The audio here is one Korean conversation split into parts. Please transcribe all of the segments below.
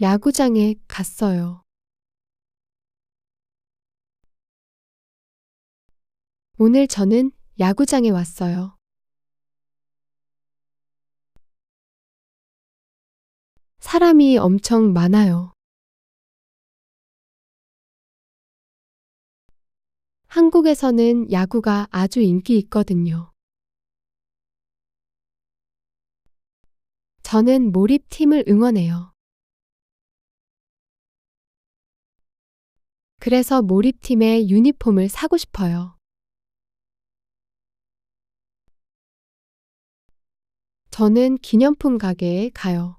야구장에 갔어요. 오늘 저는 야구장에 왔어요. 사람이 엄청 많아요. 한국에서는 야구가 아주 인기 있거든요. 저는 몰입팀을 응원해요. 그래서 몰입팀의 유니폼을 사고 싶어요. 저는 기념품 가게에 가요.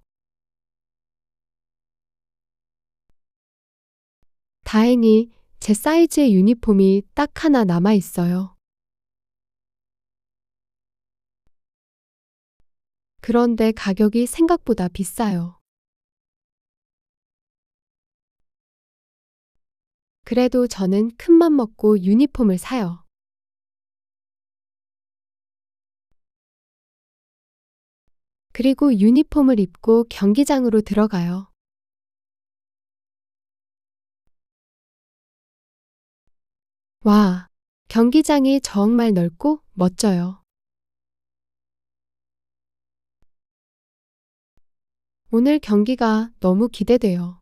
다행히 제 사이즈의 유니폼이 딱 하나 남아 있어요. 그런데 가격이 생각보다 비싸요. 그래도 저는 큰맘 먹고 유니폼을 사요. 그리고 유니폼을 입고 경기장으로 들어가요. 와, 경기장이 정말 넓고 멋져요. 오늘 경기가 너무 기대돼요.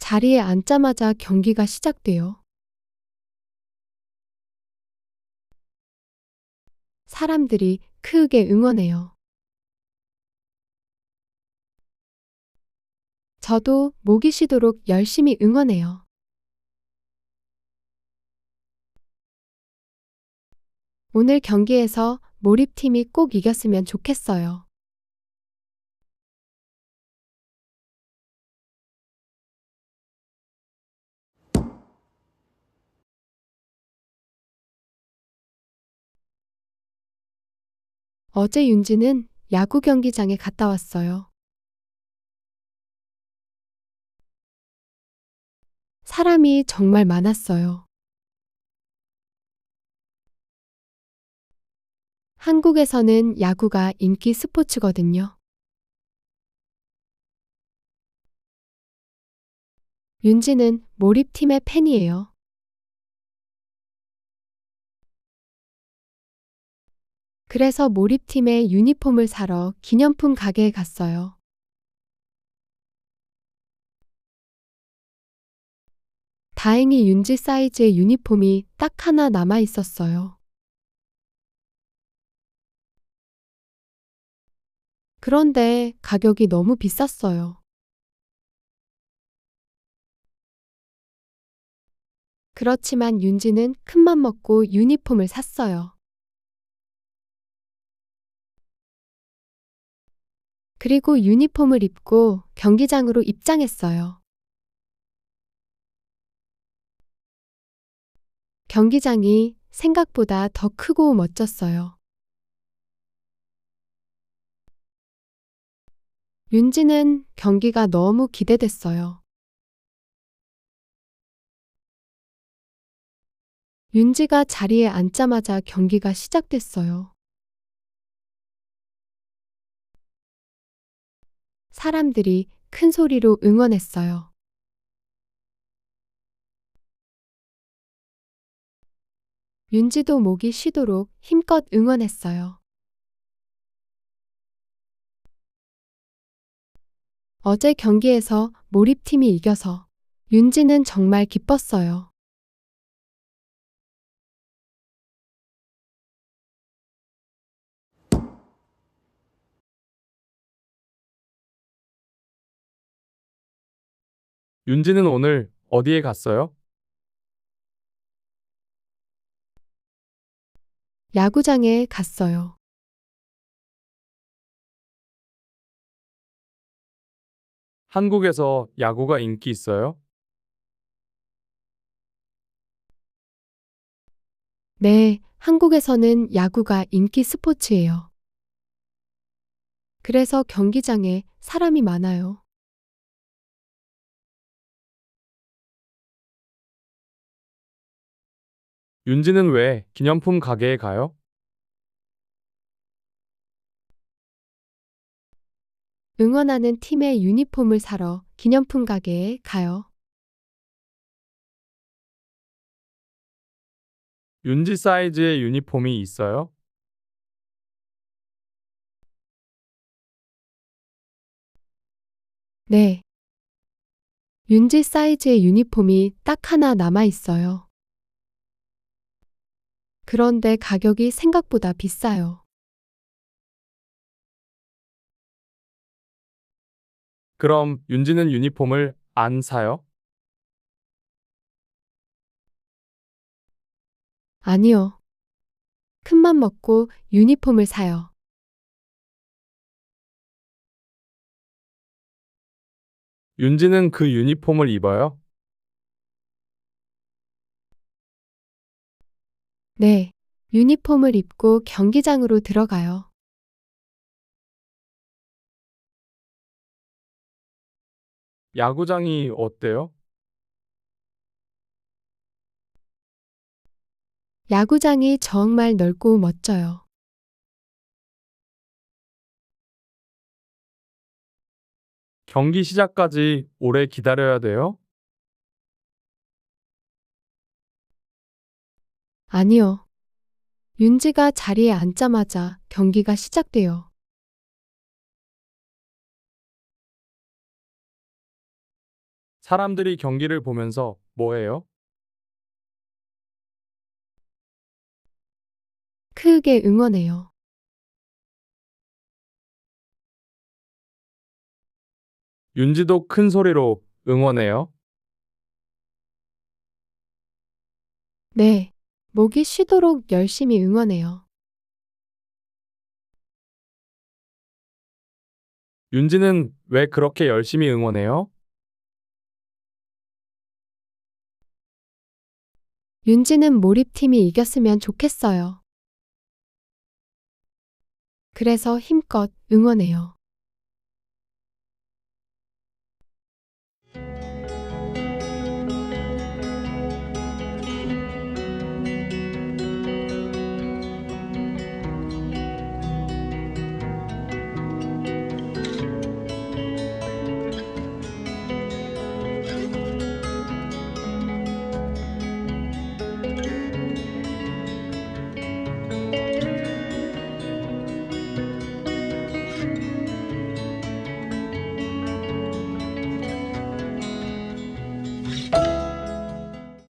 자리에 앉자마자 경기가 시작돼요. 사람들이 크게 응원해요. 저도 목이 쉬도록 열심히 응원해요. 오늘 경기에서 몰입팀이 꼭 이겼으면 좋겠어요. 어제 윤지는 야구 경기장에 갔다 왔어요. 사람이 정말 많았어요. 한국에서는 야구가 인기 스포츠거든요. 윤지는 몰입팀의 팬이에요. 그래서 몰입팀의 유니폼을 사러 기념품 가게에 갔어요. 다행히 윤지 사이즈의 유니폼이 딱 하나 남아 있었어요. 그런데 가격이 너무 비쌌어요. 그렇지만 윤지는 큰맘 먹고 유니폼을 샀어요. 그리고 유니폼을 입고 경기장으로 입장했어요. 경기장이 생각보다 더 크고 멋졌어요. 윤지는 경기가 너무 기대됐어요. 윤지가 자리에 앉자마자 경기가 시작됐어요. 사람들이 큰 소리로 응원했어요. 윤지도 목이 쉬도록 힘껏 응원했어요. 어제 경기에서 몰입팀이 이겨서 윤지는 정말 기뻤어요. 윤지는 오늘 어디에 갔어요? 야구장에 갔어요. 한국에서 야구가 인기 있어요? 네, 한국에서는 야구가 인기 스포츠예요. 그래서 경기장에 사람이 많아요. 윤지는 왜 기념품 가게에 가요? 응원하는 팀의 유니폼을 사러 기념품 가게에 가요. 윤지 사이즈의 유니폼이 있어요? 네. 윤지 사이즈의 유니폼이 딱 하나 남아 있어요. 그런데 가격이 생각보다 비싸요. 그럼 윤지는 유니폼을 안 사요? 아니요. 큰맘 먹고 유니폼을 사요. 윤지는 그 유니폼을 입어요? 네. 유니폼을 입고 경기장으로 들어가요. 야구장이 어때요? 야구장이 정말 넓고 멋져요. 경기 시작까지 오래 기다려야 돼요? 아니요. 윤지가 자리에 앉자마자 경기가 시작돼요. 사람들이 경기를 보면서 뭐 해요? 크게 응원해요. 윤지도 큰 소리로 응원해요? 네. 목이 쉬도록 열심히 응원해요. 윤지는 왜 그렇게 열심히 응원해요? 윤지는 몰입팀이 이겼으면 좋겠어요. 그래서 힘껏 응원해요.